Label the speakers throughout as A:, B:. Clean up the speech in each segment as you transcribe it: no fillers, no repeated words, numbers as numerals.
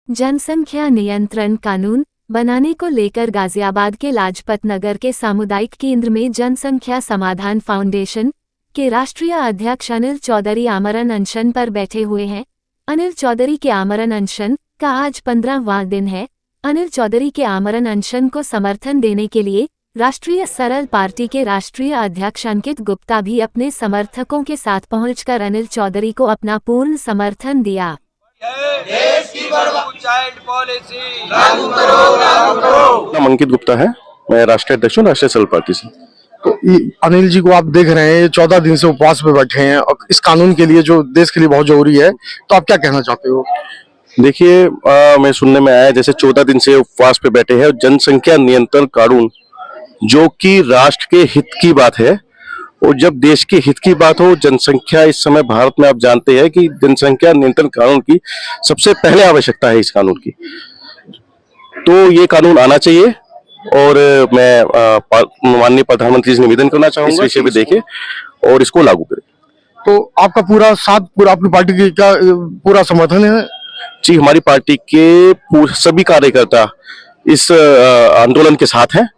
A: जनसंख्या नियंत्रण कानून बनाने को लेकर गाजियाबाद के लाजपत नगर के सामुदायिक केंद्र में जनसंख्या समाधान फाउंडेशन के राष्ट्रीय अध्यक्ष अनिल चौधरी आमरण अनशन पर बैठे हुए हैं। अनिल चौधरी के आमरण अनशन का आज 15वां दिन है। अनिल चौधरी के आमरण अनशन को समर्थन देने के लिए राष्ट्रीय सरल पार्टी के राष्ट्रीय अध्यक्ष अंकित गुप्ता भी अपने समर्थकों के साथ पहुंचकर अनिल चौधरी को अपना पूर्ण समर्थन दिया।
B: देश की चाइल्ड पॉलिसी लागू करो।
C: नाम अंकित गुप्ता है, मैं राष्ट्रीय अध्यक्ष हूँ राष्ट्रीय सरल पार्टी से।
D: तो अनिल जी को आप देख रहे हैं 14 दिन से उपवास पे बैठे हैं और इस कानून के लिए जो देश के लिए बहुत जरूरी है, तो आप क्या कहना चाहते हो?
C: देखिए, मैं सुनने में आया जैसे 14 दिन से उपवास पे बैठे हैं और जनसंख्या नियंत्रण कानून जो कि राष्ट्र के हित की बात है, और जब देश के हित की बात हो, जनसंख्या इस समय भारत में आप जानते हैं कि जनसंख्या नियंत्रण कानून की सबसे पहले आवश्यकता है इस कानून की। तो ये कानून आना चाहिए और मैं माननीय प्रधानमंत्री से निवेदन करना चाहूंगा इस विषय पे देखें और इसको लागू करें।
D: तो आपका पूरा आपकी पार्टी की क्या पूरा समर्थन है?
C: जी, हमारी पार्टी के सभी कार्यकर्ता इस आंदोलन के साथ हैं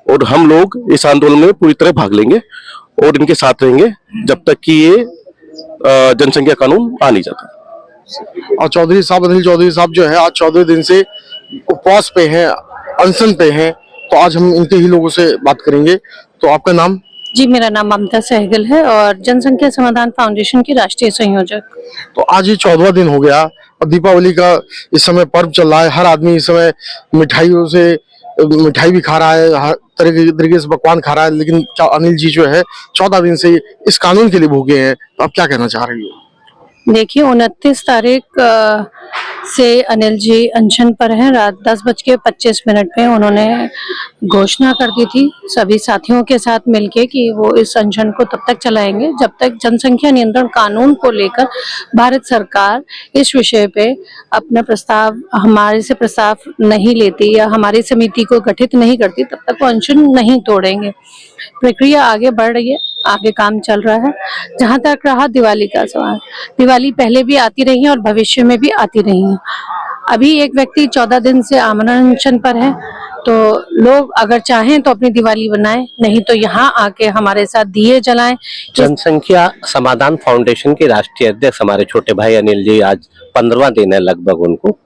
C: और हम लोग इस आंदोलन में पूरी तरह भाग लेंगे और इनके साथ रहेंगे जब तक कि ये जनसंख्या कानून आ नहीं जाता।
D: और अनिल चौधरी साहब जो है आज 14 दिन से उपवास पे हैं, अनशन पे हैं, तो आज हम इनके ही लोगों से बात करेंगे। तो आपका नाम?
E: जी, मेरा नाम ममता सहगल है और जनसंख्या समाधान फाउंडेशन की राष्ट्रीय संयोजक।
D: तो आज ये 14वां दिन हो गया और दीपावली का इस समय पर्व चल रहा है। हर आदमी इस समय मिठाई भी खा रहा है, हर तरीके से पकवान खा रहा है, लेकिन क्या अनिल जी जो है 14 दिन से इस कानून के लिए भूखे हैं, तो आप क्या कहना चाह रही हो?
E: देखिए, 29 तारीख से अनिल जी अनशन पर हैं। रात 10:25 पे उन्होंने घोषणा कर दी थी सभी साथियों के साथ मिलके कि वो इस अनशन को तब तक चलाएंगे जब तक जनसंख्या नियंत्रण कानून को लेकर भारत सरकार इस विषय पे अपना प्रस्ताव हमारे से प्रस्ताव नहीं लेती या हमारी समिति को गठित नहीं करती, तब तक वो अनशन नहीं तोड़ेंगे। प्रक्रिया आगे बढ़ रही है, आगे काम चल रहा है। जहां तक रहा दिवाली का सवाल, दिवाली पहले भी आती रही है और भविष्य में भी आती रही है। अभी एक व्यक्ति 14 दिन से आमरण अनशन पर है, तो लोग अगर चाहें तो अपनी दिवाली बनाएं, नहीं तो यहाँ आके हमारे साथ दिए जलाएं।
F: जनसंख्या समाधान फाउंडेशन के राष्ट्रीय अध्यक्ष हमारे छोटे भाई अनिल जी, आज 15वां दिन है लगभग उनको,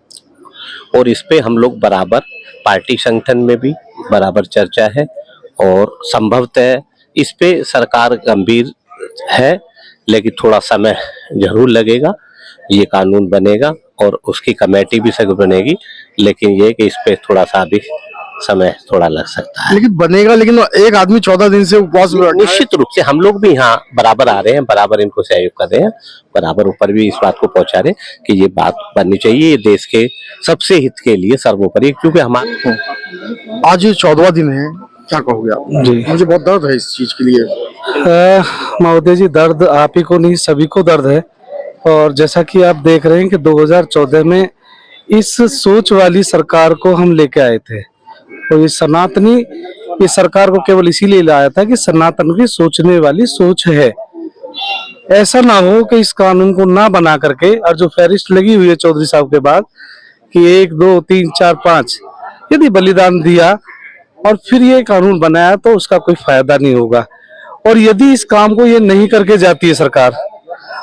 F: और इस पे हम लोग बराबर पार्टी संगठन में भी बराबर चर्चा है और संभवतः इस पे सरकार गंभीर है, लेकिन थोड़ा समय जरूर लगेगा। ये कानून बनेगा और उसकी कमेटी भी सख्त बनेगी, लेकिन ये कि इस पे थोड़ा सा भी समय थोड़ा लग सकता है।
D: लेकिन बनेगा, लेकिन एक आदमी 14 दिन से उपवास में
F: निश्चित रूप से हम लोग भी यहाँ बराबर आ रहे हैं, बराबर इनको सहयोग कर रहे हैं, बराबर ऊपर भी इस बात को पहुंचा रहे हैं कि ये बात बननी चाहिए, ये देश के सबसे हित के लिए सर्वोपरि, क्योंकि हमारे
D: आज 14वां दिन है, क्या कहोगे आप?
G: जी,
D: मुझे बहुत दर्द है इस चीज के लिए।
G: महोदय जी, दर्द आप ही को नहीं सभी को दर्द है। और जैसा कि आप देख रहे हैं कि 2014 में इस सोच वाली सरकार को हम लेके आए थे और ये सनातनी इस सरकार को केवल इसीलिए लाया था कि सनातन की सोचने वाली सोच है। ऐसा ना हो कि इस कानून को ना बना करके, और जो फहरिस्त लगी हुई है चौधरी साहब के बाद कि 1 2 3 4 5 यदि बलिदान दिया और फिर ये कानून बनाया तो उसका कोई फायदा नहीं होगा। और यदि इस काम को ये नहीं करके जाती है सरकार,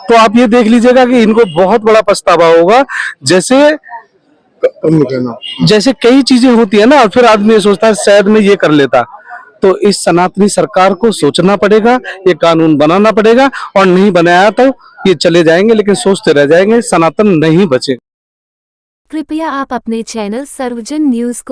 G: तो आप ये देख लीजिएगा कि इनको बहुत बड़ा पछतावा होगा। जैसे कई चीजें होती है ना, और फिर आदमी ये सोचता है शायद मैं ये कर लेता। तो इस सनातनी सरकार को सोचना पड़ेगा, ये कानून बनाना पड़ेगा, और नहीं बनाया तो ये चले जाएंगे, लेकिन सोचते रह जाएंगे, सनातन नहीं बचेगा।
A: कृपया आप अपने चैनल सर्वजन न्यूज को